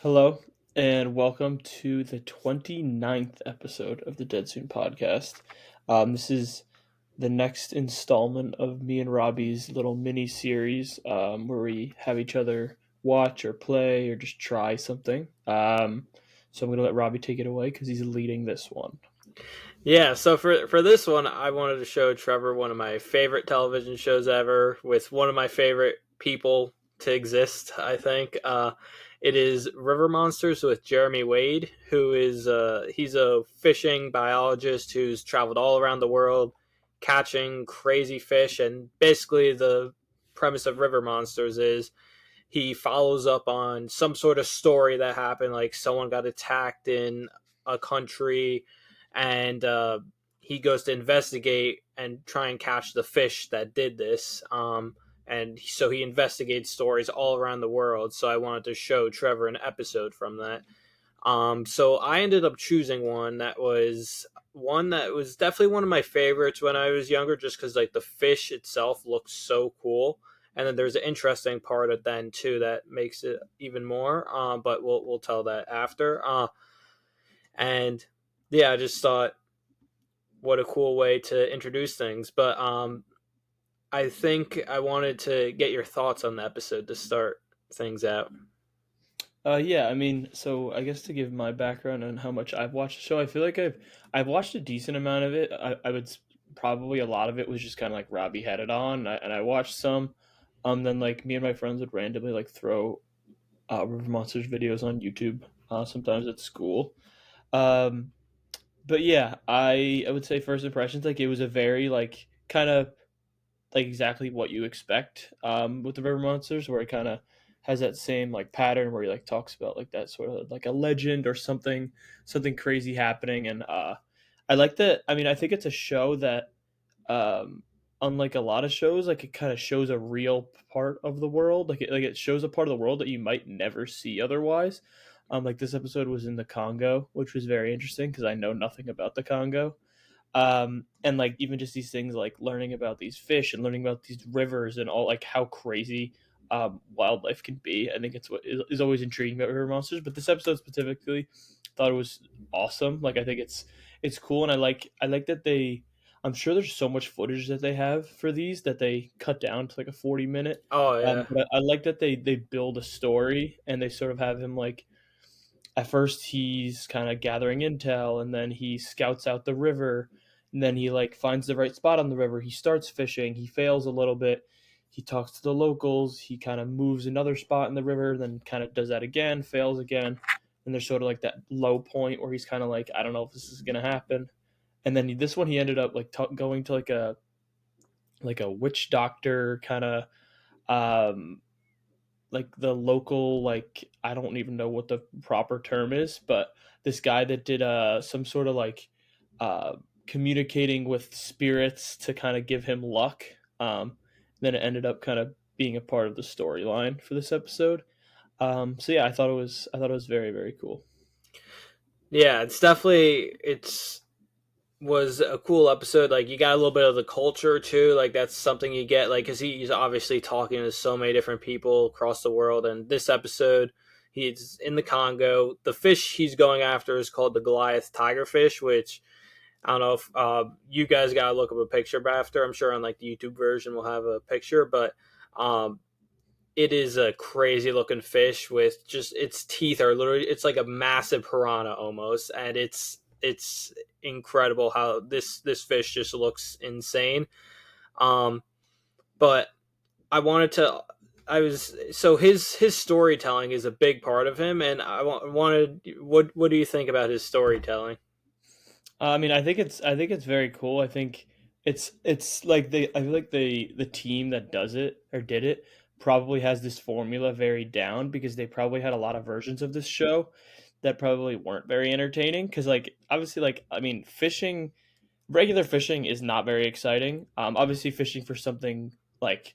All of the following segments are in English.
Hello, and welcome to the 29th episode of the Dead Soon podcast. This is the next installment of me and Robby's little mini series where we have each other watch or play or just try something. So I'm going to let Robbie take it away because he's leading this one. Yeah, so for this one, I wanted to show Trevor one of my favorite television shows ever with one of my favorite people to exist, I think. It is River Monsters with Jeremy Wade, who is he's a fishing biologist who's traveled all around the world catching crazy fish, and basically the premise of River Monsters is he follows up on some sort of story that happened, like someone got attacked in a country, and he goes to investigate and try and catch the fish that did this. And so he investigates stories all around the world. So I wanted to show Trevor an episode from that. So I ended up choosing one that was definitely one of my favorites when I was younger, just because like the fish itself looks so cool, and then there's an interesting part at the end too that makes it even more. But we'll tell that after. And yeah, I just thought what a cool way to introduce things. But I think I wanted to get your thoughts on the episode to start things out. Yeah, I mean, so I guess to give my background on how much I've watched the show, I feel like I've watched a decent amount of it. Probably a lot of it was just kind of like Robbie had it on, and I watched some. Then like me and my friends would randomly like throw River Monsters videos on YouTube, sometimes at school. Um, but yeah, I would say first impressions, like it was a very like kind of like exactly what you expect with the River Monsters, where it kind of has that same like pattern where he like talks about like that sort of like a legend or something crazy happening, and I like that. I mean, I think it's a show that um, unlike a lot of shows, like it kind of shows a real part of the world, like it shows a part of the world that you might never see otherwise. Like this episode was in the Congo, which was very interesting because I know nothing about the Congo, and like even just these things like learning about these fish and learning about these rivers and all like how crazy wildlife can be. I think it's what is always intriguing about river monsters, but this episode specifically thought it was awesome. Like I think it's cool, and I like that they, I'm sure there's so much footage that they have for these that they cut down to like a 40 minute. Oh yeah. But I like that they build a story and they sort of have him like at first he's kind of gathering intel, and then he scouts out the river, and then he like finds the right spot on the river. He starts fishing, he fails a little bit, he talks to the locals, he kind of moves another spot in the river, then kind of does that again, fails again, and there's sort of like that low point where he's kind of like, I don't know if this is gonna happen. And then this one he ended up like going to like a witch doctor kind of, um like the local, like I don't even know what the proper term is, but this guy that did some sort of like uh communicating with spirits to kind of give him luck. Then it ended up kind of being a part of the storyline for this episode. So yeah, I thought it was very, very cool. Yeah, it's was a cool episode. Like you got a little bit of the culture too. Like that's something you get, like because he's obviously talking to so many different people across the world. And this episode, he's in the Congo. The fish he's going after is called the Goliath tigerfish, which I don't know if you guys gotta look up a picture after. I'm sure on like the YouTube version we'll have a picture, but um, it is a crazy looking fish with just its teeth are literally, it's like a massive piranha almost, and it's incredible how this fish just looks insane. um but I wanted to I was so his storytelling is a big part of him, and wanted, what do you think about his storytelling? I mean, I think it's very cool. I think it's like I feel like the team that does it or did it probably has this formula very down because they probably had a lot of versions of this show that probably weren't very entertaining. Because like obviously, like I mean, fishing, regular fishing is not very exciting. Obviously, fishing for something like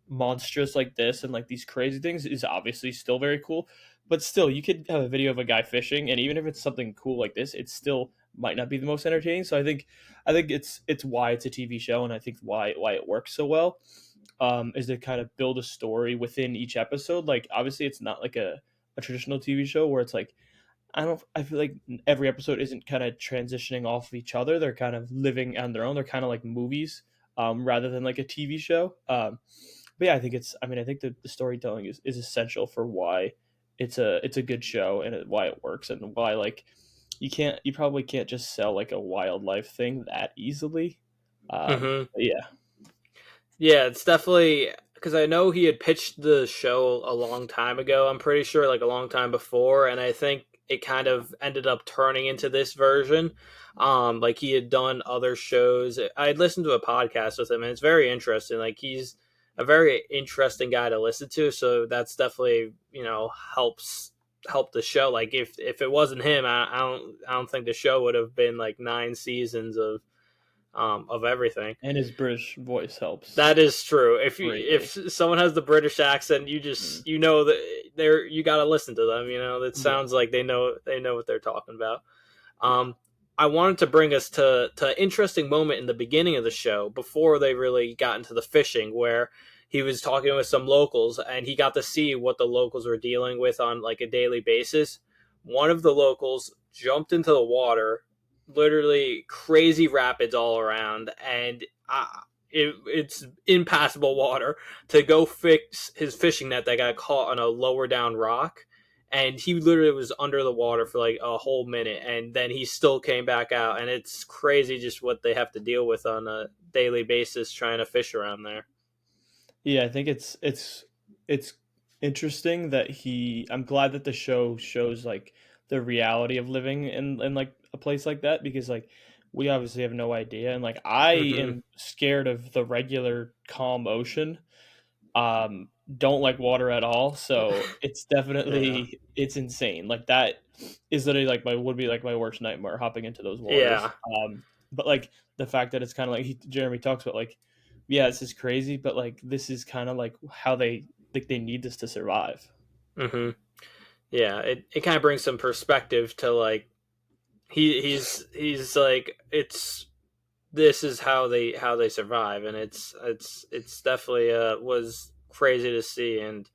monstrous like this and like these crazy things is obviously still very cool. But still, you could have a video of a guy fishing, and even if it's something cool like this, it still might not be the most entertaining. So I think it's why it's a TV show, and I think why it works so well. Is to kind of build a story within each episode. Like obviously, it's not like a traditional TV show where it's like I don't. I feel like every episode isn't kind of transitioning off of each other. They're kind of living on their own. They're kind of like movies, rather than like a TV show. But yeah, I think it's. I mean, I think the storytelling is essential for why it's a good show and why it works and why like you probably can't just sell like a wildlife thing that easily. Hmm. But yeah, Yeah, it's definitely because I know he had pitched the show a long time ago. I'm pretty sure, like a long time before, and I think it kind of ended up turning into this version. Like he had done other shows. I had listened to a podcast with him, and it's very interesting. Like he's a very interesting guy to listen to. So that's definitely help the show. Like if it wasn't him, I don't think the show would have been like 9 seasons of everything. and his British voice helps That is true. If greatly. someone has the British accent, Mm. you know that they're you got to listen to them. You know, it Yeah. sounds like they know what they're talking about. Um, I wanted to bring us to an interesting moment in the beginning of the show before they really got into the fishing, where he was talking with some locals and he got to see what the locals were dealing with on like a daily basis. One of the locals jumped into the water, literally crazy rapids all around, and it's impassable water to go fix his fishing net that got caught on a lower down rock, and he literally was under the water for like a whole minute, and then he still came back out, and it's crazy just what they have to deal with on a daily basis trying to fish around there. Yeah, I think it's interesting that he I'm glad that the show shows like the reality of living in like a place like that because like we obviously have no idea and like I Hmm. am scared of the regular calm ocean. Don't like water at all, so it's Yeah. definitely it's insane. Like that is literally like my would be like my worst nightmare hopping into those waters. Yeah. But like the fact that it's kind of like Jeremy talks about like yeah, this is crazy, but like this is kind of like how they like they need this to survive. Hmm. Yeah, it kind of brings some perspective to like he's like it's this is how they survive, and it's definitely was crazy to see. And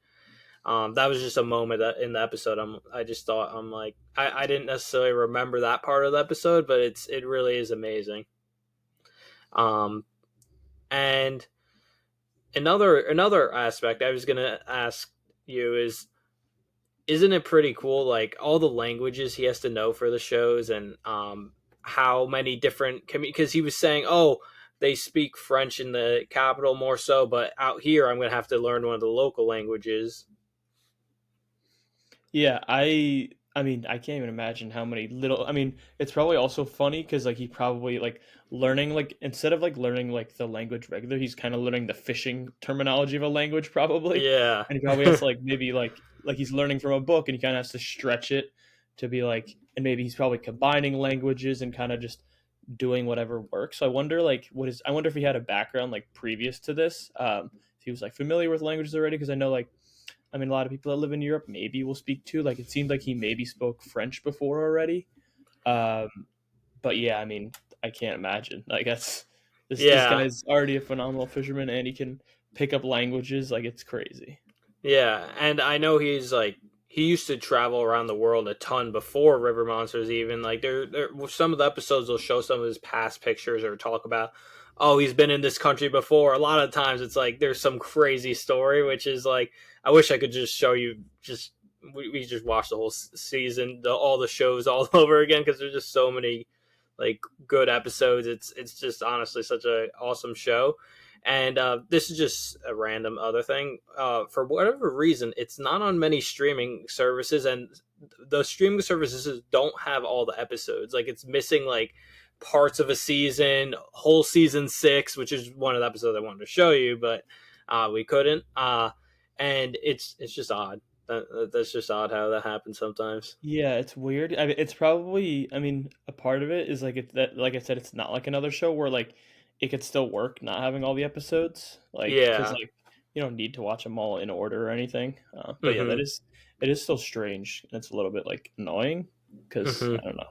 that was just a moment that in the episode I just thought I'm like I didn't necessarily remember that part of the episode, but it really is amazing. um and another aspect I was gonna ask you is, isn't it pretty cool like all the languages he has to know for the shows, and how many different because he was saying, oh, they speak French in the capital more so, but out here I'm going to have to learn one of the local languages. Yeah, I mean, I can't even imagine how many little I mean, it's probably also funny cuz like he probably like learning like instead of like learning like the language regular, he's kind of learning the fishing terminology of a language probably. Yeah. And he probably has to like maybe like he's learning from a book and he kind of has to stretch it to be like and maybe he's probably combining languages and kind of just doing whatever works. So I wonder like I wonder if he had a background like previous to this. If he was like familiar with languages already because I know like I mean, a lot of people that live in Europe maybe will speak too. Like it seemed like he maybe spoke French before already. Um, but yeah, I mean, I can't imagine. Like that's this Yeah. guy's already a phenomenal fisherman and he can pick up languages. Like it's crazy. Yeah, and I know he's like he used to travel around the world a ton before River Monsters. Even like there some of the episodes will show some of his past pictures or talk about, oh, he's been in this country before. A lot of times it's like there's some crazy story, which is like I wish I could just show you. Just we just watched the whole season, all the shows all over again because there's just so many like good episodes. It's just honestly such a awesome show. And this is just a random other thing. For whatever reason, it's not on many streaming services, and the streaming services don't have all the episodes. Like it's missing like parts of a season, whole season 6, which is one of the episodes I wanted to show you, but we couldn't. And it's just odd. That's just odd how that happens sometimes. Yeah, it's weird. I mean, it's probably. I mean, a part of it is like it that. Like I said, it's not like another show where like it could still work not having all the episodes. Like because Yeah. like you don't need to watch them all in order or anything. But yeah, Mm-hmm. it is still strange and it's a little bit like annoying because Mm-hmm. I don't know.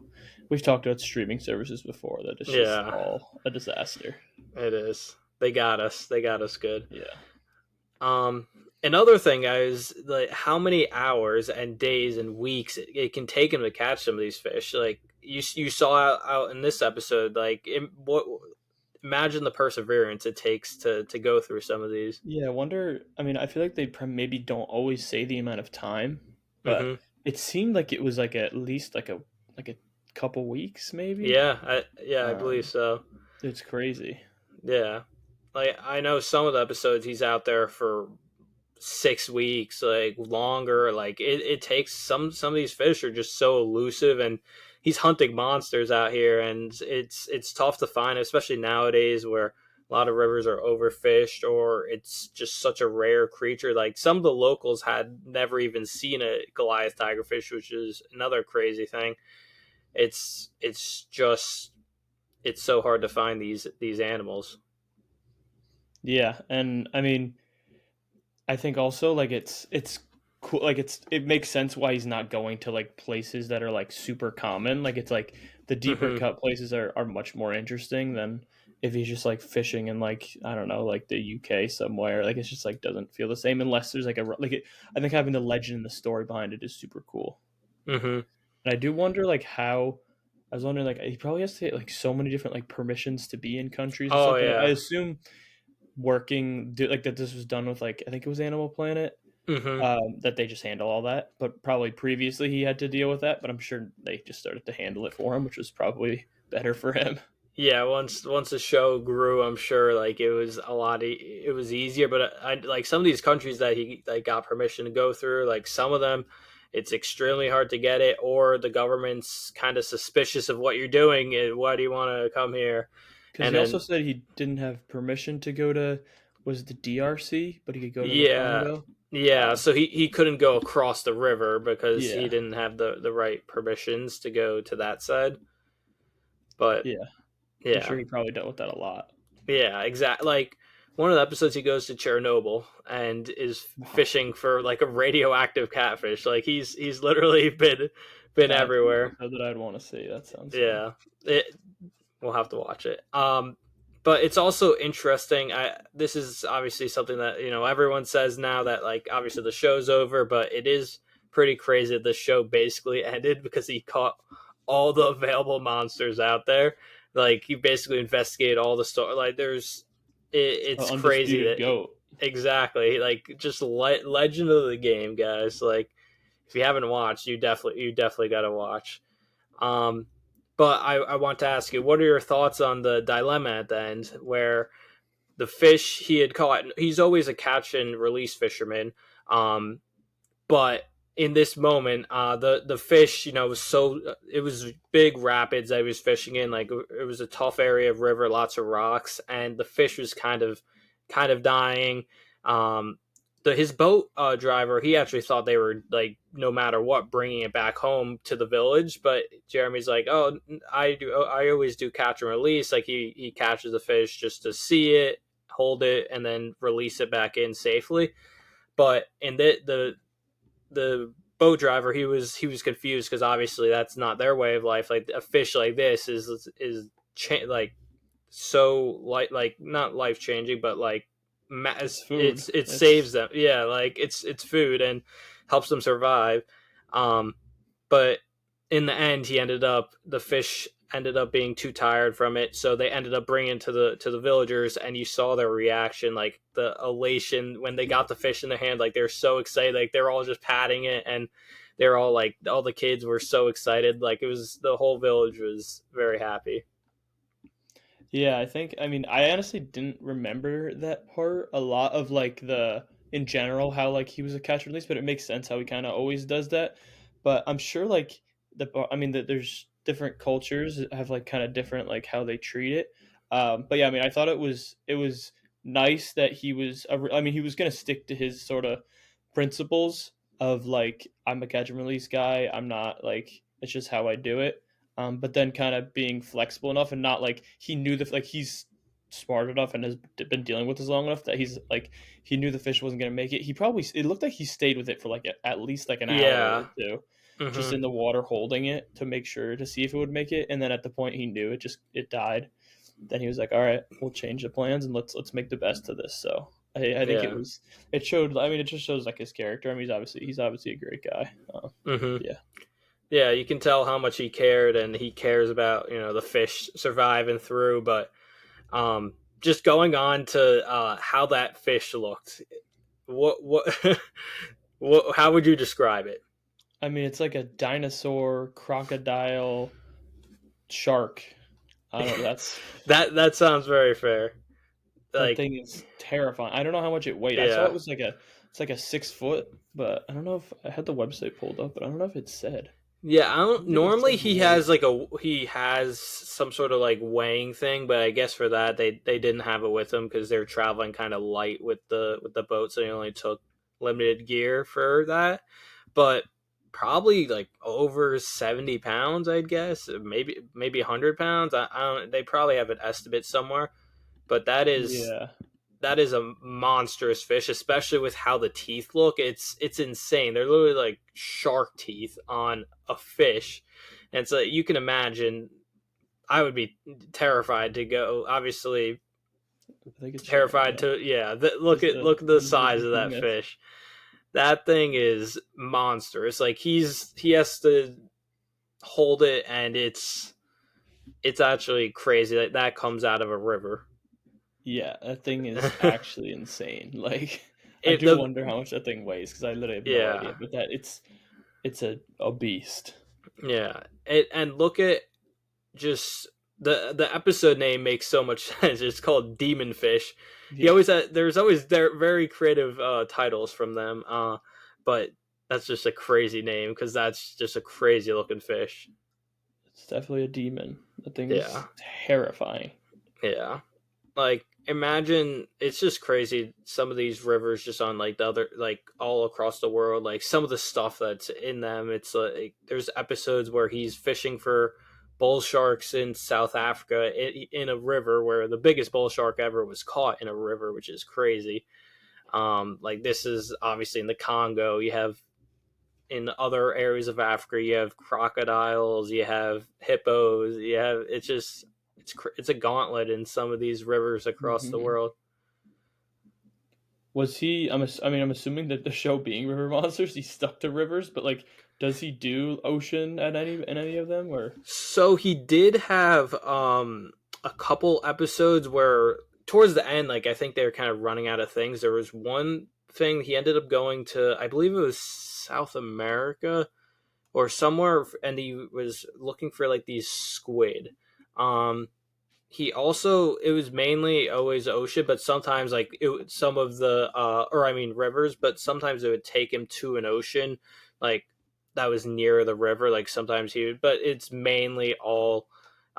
We've talked about streaming services before that it's just Yeah. all a disaster. It is. They got us. They got us good. Yeah. Um, another thing is like how many hours and days and weeks it can take him to catch some of these fish. Like you saw out in this episode, like what imagine the perseverance it takes to go through some of these. Yeah, I wonder. I mean, I feel like they maybe don't always say the amount of time, but Hmm. it seemed like it was like at least like a couple weeks, maybe. Yeah, I believe Um, so. it's crazy. Yeah, like I know some of the episodes he's out there for 6 weeks, like longer. Like it takes some of these fish are just so elusive, and he's hunting monsters out here, and it's tough to find, especially nowadays where a lot of rivers are overfished or it's just such a rare creature. Like some of the locals had never even seen a Goliath tigerfish, which is another crazy thing. It's just it's so hard to find these animals. Yeah, and I mean, I think also like it's cool. Like it makes sense why he's not going to like places that are like super common. Like it's like the deeper Hmm. cut places are much more interesting than if he's just like fishing in like I don't know like the UK somewhere. Like it's just like doesn't feel the same unless there's like a like it, I think having the legend and the story behind it is super cool. Hmm. And I do wonder like how I was wondering like he probably has to get like so many different like permissions to be in countries and Oh stuff. But I yeah. assume like that this was done with like I think it was Animal Planet Hmm. that they just handle all that. But probably previously he had to deal with that. But I'm sure they just started to handle it for him, which was probably better for him. Yeah, once the show grew, I'm sure like it was a lot. It was easier, but I like some of these countries that he like got permission to go through. Like some of them, it's extremely hard to get it, or the government's kind of suspicious of what you're doing. And why do you want to come here? Because And he also then said he didn't have permission to go to was it the DRC, but he could go to the yeah, Congo. yeah. Um, So he couldn't go across the river because he yeah, didn't have the right permissions to go to that side. But yeah. I'm yeah. sure he probably dealt with that a lot. Yeah, exactly. Like one of the episodes, he goes to Chernobyl and is Wow, fishing for like a radioactive catfish. Like he's literally been that's an everywhere. episode that I'd want to see. That sounds fun. Yeah, we'll have to watch it. But it's also interesting. This is obviously something that everyone says now that like obviously the show's over, but it is pretty crazy that the show basically ended because he caught all the available monsters out there. Like he basically investigated all the story. Like it's crazy Undisputed that goat. exactly like just legend of the game, guys. Like if you haven't watched, you definitely got to watch. Um, but I want to ask you, what are your thoughts on the dilemma at the end where the fish he had caught, he's always a catch and release fisherman. Um, but in this moment, the fish, was so it was big rapids that he was fishing in. Like it was a tough area of river, lots of rocks, and the fish was kind of dying. Um, his boat driver, he actually thought they were like no matter what bringing it back home to the village. But Jeremy's like, oh, I always do catch and release. Like he catches the fish just to see it, hold it, and then release it back in safely. But in the boat driver, he was confused because obviously that's not their way of life. Like a fish like this like so like not life changing, but like It's food. it It's saves them. Yeah, like it's food and helps them survive. Um, but in the end, the fish ended up being too tired from it, so they ended up bringing it to the villagers, and you saw their reaction, like the elation when they got the fish in their hand, like they're so excited, like they're all just patting it, and they're all like all the kids were so excited, like it was the whole village was very happy. Yeah, I think I mean I honestly didn't remember that part a lot of like the in general how like he was a catch and release, but it makes sense how he kind of always does that. But I'm sure like I mean that there's different cultures that have like kind of different like how they treat it. But yeah, I mean I thought it was nice that he was I mean he was gonna stick to his sort of principles of like I'm a catch and release guy. I'm not like it's just how I do it, but then kind of being flexible enough and not like he knew that like he's smart enough and has been dealing with this long enough that he's like he knew the fish wasn't going to make it. He probably it looked like he stayed with it for like at least like an hour or Yeah. two, just Hmm. in the water holding it to make sure to see if it would make it. And then at the point he knew it died. Then he was like, all right, we'll change the plans and let's make the best of this. So I think Yeah. it showed. I mean, it just shows like his character. I mean, he's obviously a great guy. Hmm. Yeah, Yeah, you can tell how much he cared, and he cares about the fish surviving through. But just going on to how that fish looked, what how would you describe it? I mean, it's like a dinosaur, crocodile, shark. I don't know. That's That sounds very fair. that Like, thing is terrifying. I don't know how much it weighed. I saw it yeah, was like it's like a 6 foot, but I don't know if I had the website pulled up, but I don't know if it said. yeah. I I don't. don't think it Normally, said weight. he has some sort of like weighing thing, but I guess for that they didn't have it with them because they're traveling kind of light with the boat, so they only took limited gear for that. But probably like over 70 pounds, I'd guess. Maybe 100 pounds. I don't. They probably have an estimate somewhere, but Yeah, that is a monstrous fish, especially with how the teeth look. It's insane. They're literally like shark teeth on a fish, and so you can imagine. I would be terrified to go. Obviously, I think it's showing it terrified now. to Just look at the the size of that behemoth. fish. That thing is monstrous. Like he has to hold it, and it's actually crazy. Like that comes out of a river. Yeah, that thing is actually insane. Like, I it do the wonder how much that thing weighs because I literally have no idea. Yeah, But that it's a beast. yeah. And look at just the episode name makes so much sense. It's called Demon Fish. He Yeah, always there's always there very creative titles from them. But that's just a crazy name because that's just a crazy looking fish. it's definitely a demon. That thing is Yeah, terrifying. yeah. Like imagine it's just crazy. Some of these rivers just on like the other like all across the world. Like some of the stuff that's in them. It's like there's episodes where he's fishing for bull sharks in South Africa in a river where the biggest bull shark ever was caught in a river, which is crazy. Like this is obviously in the Congo. You have in other areas of Africa, you have crocodiles, you have hippos, you have it's just it's a gauntlet in some of these rivers across the Hmm. world. Was he? I mean, I'm assuming that the show being River Monsters, he stuck to rivers. But like, does he do ocean at any of them? Or So he did have a couple episodes where towards the end, like I think they were kind of running out of things. There was one thing he ended up going to, I believe it was South America or somewhere, and he was looking for like these squid. Um, he also it was mainly always ocean, but sometimes like some of the or I mean rivers, but sometimes it would take him to an ocean like that was near the river. Like sometimes he would, but it's mainly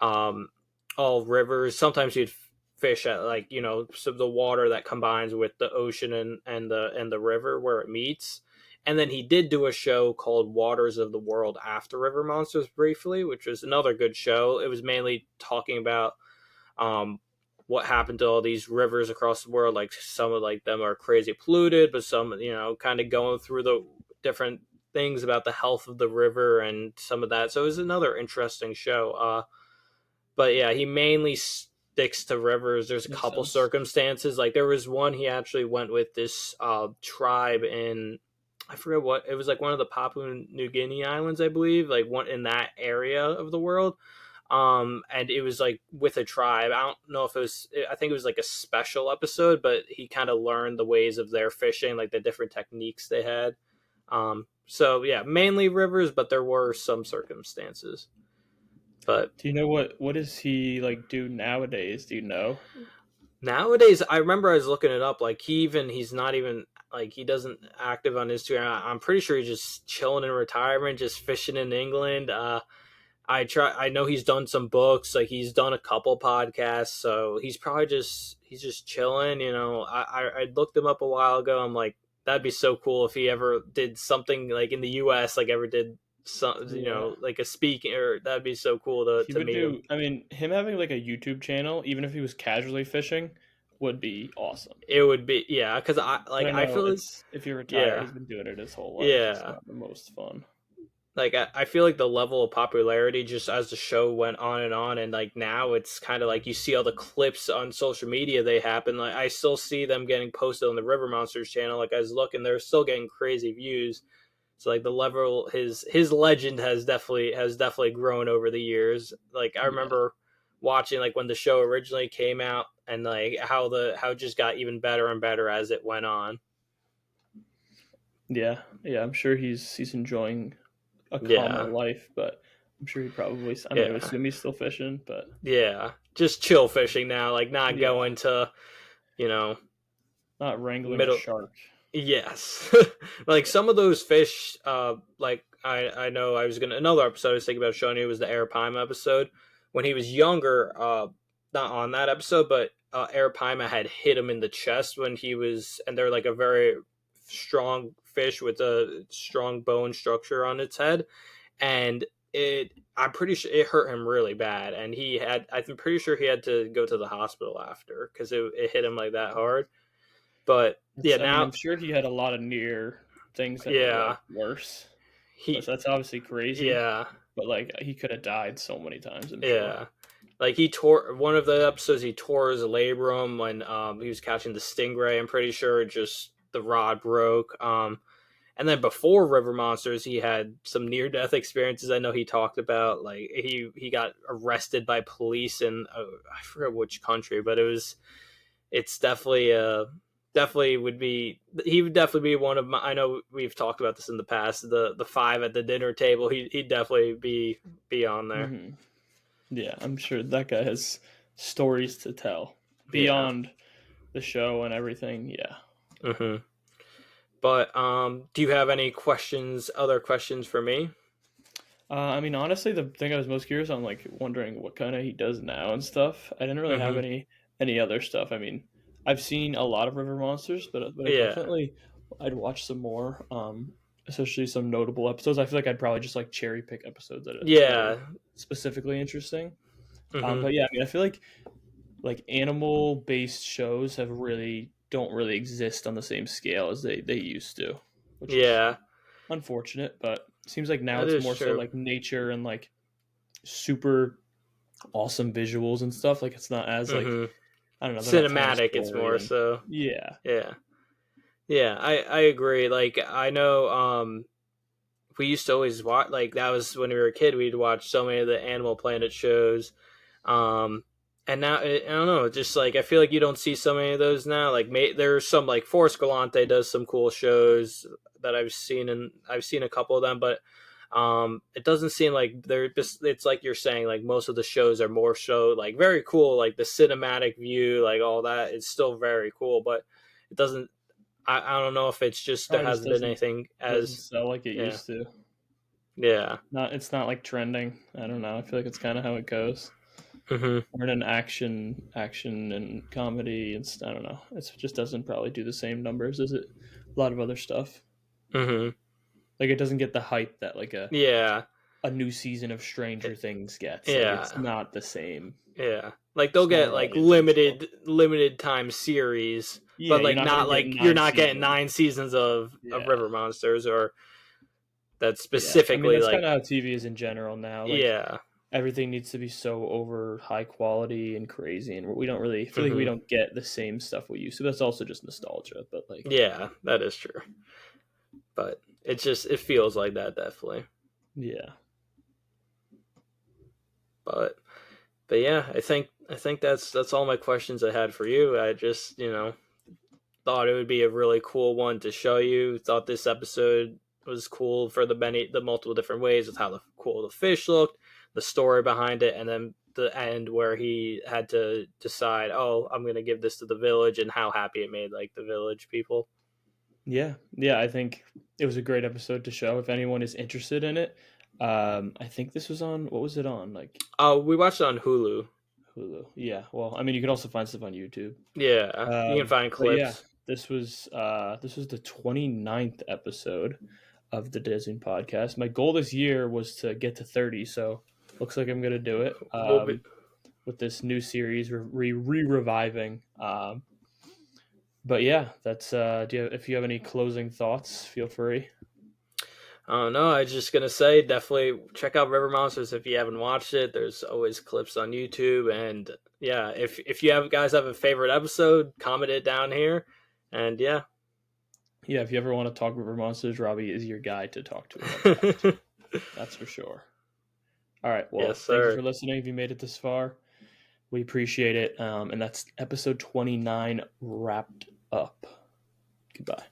um all rivers. Sometimes he'd fish at like some of the water that combines with the ocean and the river where it meets. And then he did do a show called Waters of the World After River Monsters briefly, which was another good show. It was mainly talking about um, what happened to all these rivers across the world. Like some of like them are crazy polluted, but some kind of going through the different things about the health of the river and some of that. So it was another interesting show. But yeah, he mainly sticks to rivers. There's a makes couple sense. circumstances. Like there was one he actually went with this tribe in I forget what it was like one of the Papua New Guinea islands, I believe, like one in that area of the world. And it was like with a tribe. I don't know if it was. I think it was like a special episode, but he kind of learned the ways of their fishing, like the different techniques they had. So yeah, mainly rivers, but there were some circumstances. But Do you know what does he like do nowadays? Do you know? nowadays, I remember I was looking it up. Like he's not even like he doesn't active on Instagram. I'm pretty sure he's just chilling in retirement, just fishing in England. I know he's done some books, like he's done a couple podcasts, so he's just chilling. I looked him up a while ago. I'm like, that'd be so cool if he ever did something like in the U.S. like ever did some Yeah. like a speaking or that'd be so cool He to would meet him. do. I mean, him having like a YouTube channel, even if he was casually fishing, would be awesome. It would be yeah, because But I I know feel like it's if you're retired, yeah he's been doing it his whole life. It's yeah not the most fun. like I feel like the level of popularity just as the show went on, and like now it's kind of like you see all the clips on social media they happen. Like I still see them getting posted on the River Monsters channel. Like I was looking, they're still getting crazy views. So like the level, his legend has definitely grown over the years. Like I Yeah, remember watching like when the show originally came out, and like how it just got even better and better as it went on. yeah, yeah. I'm sure he's enjoying a calmer Yeah, life, but I'm sure he probably. I mean, I would yeah, assume he's still fishing, but yeah. Just chill fishing now, like not yeah, going to you know not wrangling a middle. shark. Yes, like Yeah. some of those fish. Like I know I was gonna another episode I was thinking about showing you was the Arapaima episode when he was younger. Not on that episode, but Arapaima had hit him in the chest when he was, and they're like a very strong fish with a strong bone structure on its head, and it. I'm pretty sure it hurt him really bad, and he had. I'm pretty sure he had to go to the hospital after because it hit him like that hard. But yeah, I mean, now I'm sure he had a lot of near things that were like yeah, worse, but he that's obviously crazy. yeah, But like, he could have died so many times. I'm sure. yeah. Like he tore one of the episodes. He tore his labrum when he was catching the stingray. I'm pretty sure just the rod broke. And then before River Monsters, he had some near death experiences. I know he talked about like he got arrested by police in I forget which country, but it's definitely definitely would be he would definitely be one of my. I know we've talked about this in the past. The five at the dinner table. He'd definitely be on there. Hmm. Yeah, I'm sure that guy has stories to tell Yeah. beyond the show and everything. Yeah. hmm But do you have any questions? Other questions for me? I mean, honestly, the thing I was most curious on, like, wondering what kind of he does now and stuff. I didn't really have hmm any other stuff. I mean, I've seen a lot of River Monsters, but I Yeah. definitely I'd watch some more. Especially some notable episodes. I feel like I'd probably just like cherry pick episodes that are Yeah. specifically interesting. hmm But yeah, I mean, I feel like animal based shows have really don't really exist on the same scale as they used to, which is Yeah. unfortunate. But it seems like now That it's is more so true. like nature and like super awesome visuals and stuff. Like it's not as like hmm I don't know, they're not telling a Cinematic. It's story more and so. yeah. Yeah. Yeah. I agree. Like I know. We used to always watch like that was when we were a kid. We'd watch so many of the Animal Planet shows. Um, and now I don't know, just like I feel like you don't see so many of those now. Like there's some like Forrest Galante does some cool shows that I've seen, and I've seen a couple of them, but it doesn't seem like they're just. It's like you're saying, like most of the shows are more so like very cool, like the cinematic view, like all that. It's still very cool, but it doesn't. I don't know if it's just there Probably just hasn't been anything doesn't as sell like it yeah used to. yeah. Not it's not like trending. I don't know. I feel like it's kind of how it goes. hmm Or in an action and comedy and I don't know. It just doesn't probably do the same numbers as a lot of other stuff. hmm Like it doesn't get the hype that like Yeah, a new season of Stranger Things gets. Like it's yeah, not the same. yeah. Like they'll get Smaller like audience for sure. limited time series, Yeah, but you're like not gonna not get like you're nine not getting seasons. 9 seasons of Yeah, River Monsters or that yeah. I mean specifically that's kind like of how TV is in general now. Like yeah. everything needs to be so over high quality and crazy, and we don't really feel like we hmm don't get the same stuff we used to. That's also just nostalgia, but like Yeah, that is true. But it's just it feels like that definitely. yeah, But yeah, I think that's all my questions I had for you. I just thought it would be a really cool one to show you. Thought this episode was cool for the multiple different ways with how cool the fish looked, the story behind it, and then the end where he had to decide, oh, I'm gonna give this to the village, and how happy it made like the village people. yeah, yeah. I think it was a great episode to show if anyone is interested in it. I think this was on what was it on like Oh, we watched it on Hulu. Hulu. Yeah, well, I mean you can also find stuff on YouTube. Yeah, you can find But yeah, clips. this was the 29th episode of the Disney podcast. My goal this year was to get to 30, so looks like I'm gonna do it. We'll be, With this new series we're reviving. But yeah, that's if you have any closing thoughts, feel free. Oh no, I was just gonna say definitely check out River Monsters if you haven't watched it. There's always clips on YouTube, and yeah, if you have guys have a favorite episode, comment it down here, and yeah, Yeah, if you ever want to talk River Monsters, Robbie is your guy to talk to about that. That's for sure. All right. yes Well, thank you for sir. listening. If you made it this far, we appreciate it. And that's episode 29 wrapped up. Goodbye.